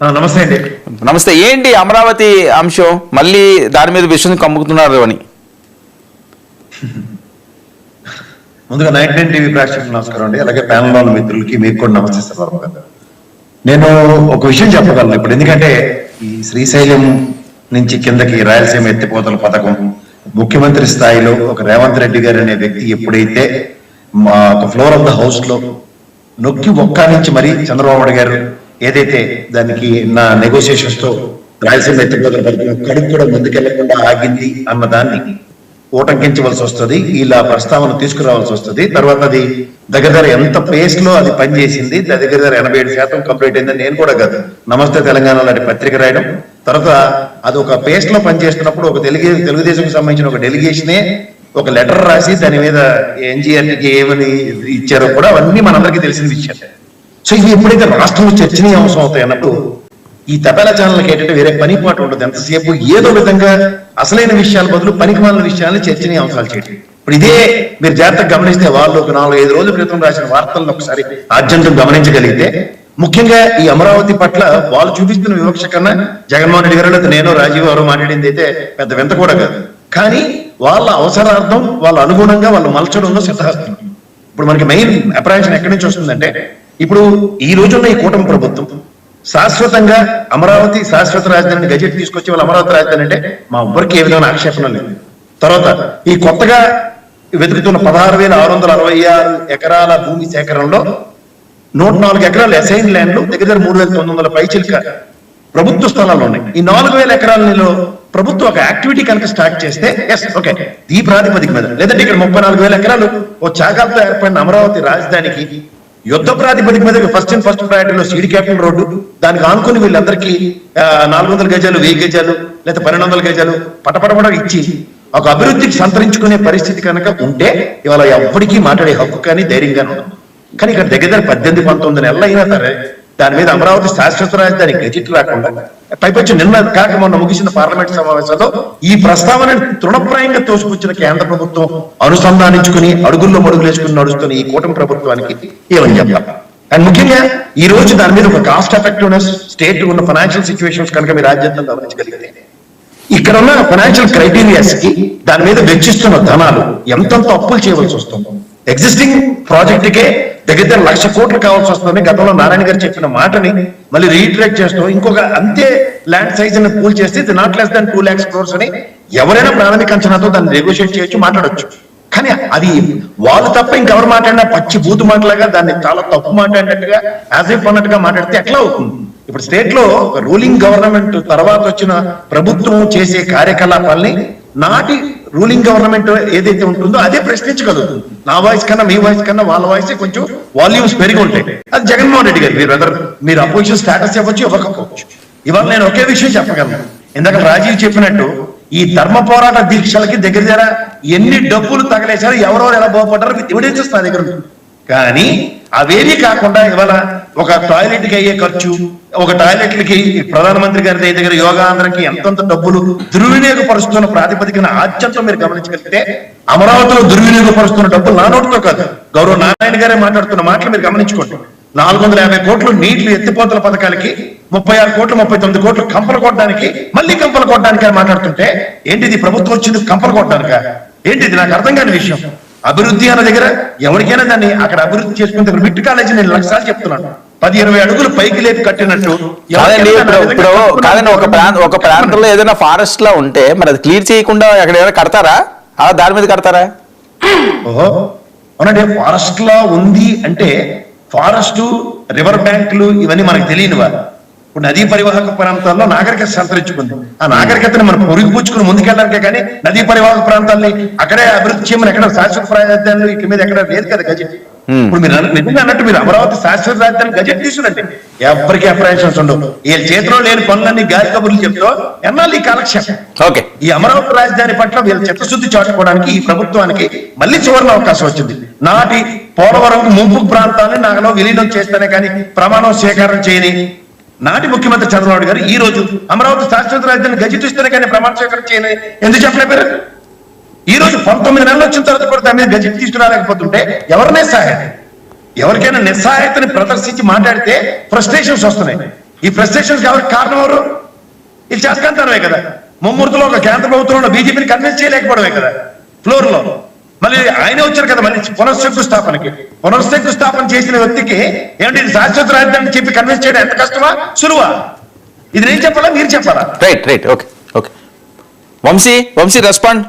నమస్తే అండి. నమస్తే. ఏంటి అమరావతి అంశం మళ్ళీ దాని మీద విషయం కమ్ముకుతున్నారు అని? ముందుగా 99 టీవీ ప్రేక్షకులకు నమస్కారం అండి. అలాగే ప్యానల్ లో ఉన్న మిత్రులకి మీకు కూడా నమస్తే సార్. నేను ఒక విషయం చెప్పగలను ఇప్పుడు, ఎందుకంటే ఈ శ్రీశైలం నుంచి కిందకి రాయలసీమ ఎత్తిపోతల పథకం ముఖ్యమంత్రి స్థాయిలో ఒక రేవంత్ రెడ్డి గారు అనే వ్యక్తి ఎప్పుడైతే మా ఒక ఫ్లోర్ ఆఫ్ ద హౌస్ లో నొక్కి ఒక్క నుంచి మరి చంద్రబాబు నాయుడు గారు ఏదైతే దానికి నా నెగోసియేషన్స్ తో రాయలసీమ ఎత్తిపోతల పథకం కడుపు కూడా ముందుకెళ్లకుండా ఆగింది అన్న దాన్ని ఓటంకించవలసి వస్తుంది, ఇలా ప్రస్తావన తీసుకురావాల్సి వస్తుంది. తర్వాత అది దగ్గర ఎంత పేస్ లో అది పనిచేసింది, దగ్గర 87% కంప్లీట్ అయిందని నేను కూడా కాదు, నమస్తే తెలంగాణ లాంటి పత్రిక రాయడం, తర్వాత అది ఒక పేస్ లో పనిచేస్తున్నప్పుడు ఒక తెలుగుదేశంకి సంబంధించిన ఒక డెలిగేషనే ఒక లెటర్ రాసి దాని మీద ఎన్జీఆర్టీకి ఏమని ఇచ్చారో కూడా అవన్నీ మనందరికీ తెలిసిన విషయం. సో ఇవి ఎప్పుడైతే రాష్ట్రంలో చర్చనీయాంశం అవుతాయి అన్నప్పుడు ఈ తపాలా ఛానల్కి ఏంటంటే వేరే పని పాటు ఉండదు, ఎంతసేపు ఏదో విధంగా అసలైన విషయాల బదులు పనికిమాలిన విషయాలను చర్చనీయాంశాలు చేయడం. ఇప్పుడు ఇదే మీరు జాగ్రత్తగా గమనిస్తే వాళ్ళు ఒక 4-5 రోజుల క్రితం రాసిన వార్తలను ఒకసారి ఆద్యంతం గమనించగలిగితే, ముఖ్యంగా ఈ అమరావతి పట్ల వాళ్ళు చూపిస్తున్న వివక్ష కన్నా జగన్మోహన్ రెడ్డి గారు నేను రాజీవ్ ఎవరో మాట్లాడింది అయితే పెద్ద వింత కూడా కాదు, కానీ వాళ్ళ అవసరార్థం వాళ్ళ అనుగుణంగా వాళ్ళు మలచడంలో సిద్ధహస్తున్నారు. ఇప్పుడు మనకి మెయిన్ అప్రహెన్షన్ ఎక్కడి నుంచి వస్తుందంటే, ఇప్పుడు ఈ రోజున్న ఈ కూటమి ప్రభుత్వం శాశ్వతంగా అమరావతి శాశ్వత రాజధాని గజెట్ తీసుకొచ్చి వాళ్ళు అమరావతి రాజధాని అంటే మా ఎవ్వరికి ఏ విధమైన ఆక్షేపణ లేదు. తర్వాత ఈ కొత్తగా వెతుకుతున్న 16,666 ఎకరాల భూమి సేకరణలో 104 ఎకరాలు అసైన్ ల్యాండ్లు దగ్గర 3,900 పైచిల్క ప్రభుత్వ స్థలాలు ఉన్నాయి. ఈ 4,000 ఎకరాలలో ప్రభుత్వం ఒక యాక్టివిటీ కనుక స్టార్ట్ చేస్తే ఎస్ ఓకే ఈ ప్రాతిపదిక మీద, లేదంటే ఇక్కడ 34,000 ఎకరాలు ఓ చాకాలతో ఏర్పడిన అమరావతి రాజధానికి యుద్ధ ప్రాతిపదిక మీద ఫస్ట్ ప్రయారిటీలో సీడ్ క్యాపిటల్ రోడ్డు, దానికి ఆనుకుని వీళ్ళందరికీ 400 గజాలు 1000 గజాలు లేదా 1200 గజాలు పటపటపట ఇచ్చి ఒక అభివృద్ధికి సంతరించుకునే పరిస్థితి కనుక ఉంటే ఇవాళ ఎవ్వడికి మాట్లాడే హక్కు కానీ ధైర్యంగానే ఉండదు. కానీ ఇక్కడ దగ్గర 18-19 నెలలు అయినా సరే దాని మీద అమరావతి శాశ్వత రాజధాని గెజిట్ రాకుండా, పైపొచ్చి నిన్న కాక మొన్న ముగిసిన పార్లమెంట్ సమావేశంలో ఈ ప్రస్తావనని తృణప్రాయంగా తోసుకొచ్చిన కేంద్ర ప్రభుత్వం అనుసంధానించుకుని అడుగుల్లో మడుగులేసుకుని నడుస్తున్న ఈ కూటమి ప్రభుత్వానికి ఏమని చెప్తాం. అండ్ ముఖ్యంగా ఈ రోజు దాని మీద ఒక కాస్ట్ ఎఫెక్టివ్నెస్, స్టేట్ ఉన్న ఫైనాన్షియల్ సిచ్యువేషన్స్ కనుక మీరు రాజ్యాంగం గమనించగలిగితే ఇక్కడ ఉన్న ఫైనాన్షియల్ క్రైటీరియాస్ కి దాని మీద వెచ్చిస్తున్న ధనాలు ఎంతంత అప్పులు చేయవలసి వస్తుంది. ఎగ్జిస్టింగ్ ప్రాజెక్టుకే దగ్గర 1,00,000 కోట్లు కావాల్సి వస్తుంది. గతంలో నారాయణ గారు చెప్పిన మాటని మళ్ళీ రీట్రేట్ చేస్తూ ఇంకొక అంతే ల్యాండ్ సైజ్ ని పూల్ చేస్తే ఇది not less than 2 lakhs crores అని ఎవరైనా ప్రాథమిక అంచనాతో దాన్ని నెగోషియేట్ చేయొచ్చు, మాట్లాడొచ్చు. కానీ అది వాళ్ళు తప్ప ఇంకెవరు మాట్లాడినా పచ్చి బూతు మాటలాగా దాన్ని చాలా తప్పు మాట్లాడినట్టుగా యాజ్ ఇఫ్ అన్నట్టుగా మాట్లాడితే ఎట్లా అవుతుంది? ఇప్పుడు స్టేట్ లో రూలింగ్ గవర్నమెంట్ తర్వాత వచ్చిన ప్రభుత్వం చేసే కార్యకలాపాలని నాటి రూలింగ్ గవర్నమెంట్ ఏదైతే ఉంటుందో అదే ప్రశ్నించగలుగుతుంది. నా వాయిస్ కన్నా మీ వాయిస్ కన్నా వాళ్ళ వాయిస్ కొంచెం వాల్యూమ్స్ పెరిగి ఉంటాయి. అది జగన్మోహన్ రెడ్డి గారు మీరు అపోజిషన్ స్టేటస్ ఇవ్వచ్చు, ఇవ్వకపోవచ్చు. ఇవాళ నేను ఒకే విషయం చెప్పగలను. ఇందాక రాజీవ్ చెప్పినట్టు ఈ ధర్మ పోరాట దీక్షలకి దగ్గర ఎన్ని డబ్బులు తగలేశారు, ఎవరెవరు ఎలా బాగుపడ్డారో ఎవిడెన్సెస్ నా దగ్గర ఉంది. కానీ అవేమీ కాకుండా ఇవాళ ఒక టాయిలెట్ కి అయ్యే ఖర్చు, ఒక టాయిలెట్లకి ప్రధానమంత్రి గారి దగ్గర యోగాంధ్రకి ఎంతంత డబ్బులు దుర్వినియోగపరుస్తున్న ప్రాతిపదికన ఆద్యంతో మీరు గమనించగలిగితే, అమరావతిలో దుర్వినియోగపరుస్తున్న డబ్బులు నా నోటితో కాదు, గౌరవ నారాయణ గారే మాట్లాడుతున్న మాటలు మీరు గమనించుకోండి. 450 కోట్లు నీళ్లు ఎత్తిపోతల పథకాలకి, 36 కోట్లు 39 కోట్లు కంపలు కొట్టడానికి, మళ్ళీ కంపలు కొట్టడానికి అని మాట్లాడుతుంటే ఏంటిది? ప్రభుత్వం వచ్చింది కంపలు కొట్టడానిక? ఏంటిది? నాకు అర్థం కాని విషయం. అభివృద్ధి అన్న దగ్గర ఎవరికైనా దాన్ని అక్కడ అభివృద్ధి చేసుకుంటే మిడ్ కాలేజీ నేను 1,00,000 సార్లు చెప్తున్నాను, 10-20 అడుగులు పైకి లేపి కట్టినట్టు. కాదండి, ఒక ప్రాంతంలో ఏదైనా ఫారెస్ట్ లా ఉంటే మరి అది క్లియర్ చేయకుండా అక్కడ ఏదైనా కడతారా? అలా దాని మీద కడతారా? ఓహో అవునండి, ఫారెస్ట్ లా ఉంది అంటే ఫారెస్ట్, రివర్ బ్యాంకులు ఇవన్నీ మనకు తెలియనివా? ఇప్పుడు నదీ పరివాహక ప్రాంతాల్లో నాగరికత సంతరించుకుంది. ఆ నాగరికతను మనం పొరుగుపుచ్చుకుని ముందుకెళ్ళడానికే కానీ నదీ పరివాహక ప్రాంతాలని అక్కడే అభివృద్ధి చేయమని ఎక్కడ శాశ్వత రాజధానులు ఇక మీద ఎక్కడ లేదు కదా గజెట్. ఇప్పుడు మీరు నిజంగా అన్నట్టు మీరు అమరావతి శాశ్వత రాజధాని గజెట్ తీసుకురండి, ఎవరికి అప్రహెన్షన్స్ ఉండవు. వీళ్ళ చేతిలో లేని పనులన్నీ గాలి కబుర్లు చెప్తూ ఎన్నాళ్ళు ఈ కాలక్షేపం. ఈ అమరావతి రాజధాని పట్ల వీళ్ళ చిత్తశుద్ధి చాటుకోవడానికి ఈ ప్రభుత్వానికి మళ్ళీ సువర్ణ అవకాశం వచ్చింది. నాటి పోలవరం ముంపు ప్రాంతాన్ని నాలో విలీనం చేస్తేనే కానీ ప్రమాణం స్వీకారం చేయని నాటి ముఖ్యమంత్రి చంద్రబాబు గారు ఈ రోజు అమరావతి శాశ్వత రాజధాని గజెట్ ఇస్తేనే కానీ ప్రమాణ స్వీకారం చేయని ఎందుకు చెప్పలేపారు? ఈ రోజు 19 నెలలు వచ్చిన తర్వాత కూడా దాని మీద గజెట్ తీసుకురాలేకపోతుంటే ఎవరినే సహాయం? ఎవరికైనా నిస్సహాయతని ప్రదర్శించి మాట్లాడితే ఫ్రస్ట్రేషన్స్ వస్తున్నాయి. ఈ ఫ్రస్ట్రేషన్స్ ఎవరికి కారణం ఎవరు? ఇది చేస్తాంతరమే కదా. ముమ్మూర్తిలో ఒక కేంద్ర ప్రభుత్వంలో బీజేపీని కన్విన్స్ చేయలేకపోవడమే కదా ఫ్లోర్ లో. మళ్ళీ ఆయన వచ్చారు కదా మళ్ళీ పునఃశంకుస్థాపన చేసిన వ్యక్తికి ఏమంటే ఇది శాశ్వత రాజధాని చెప్పి కన్విన్స్ చేయడం ఎంత కష్టమా సులువా? ఇది నేను చెప్పాలా మీరు చెప్పాలా? Right okay Vamshi respond.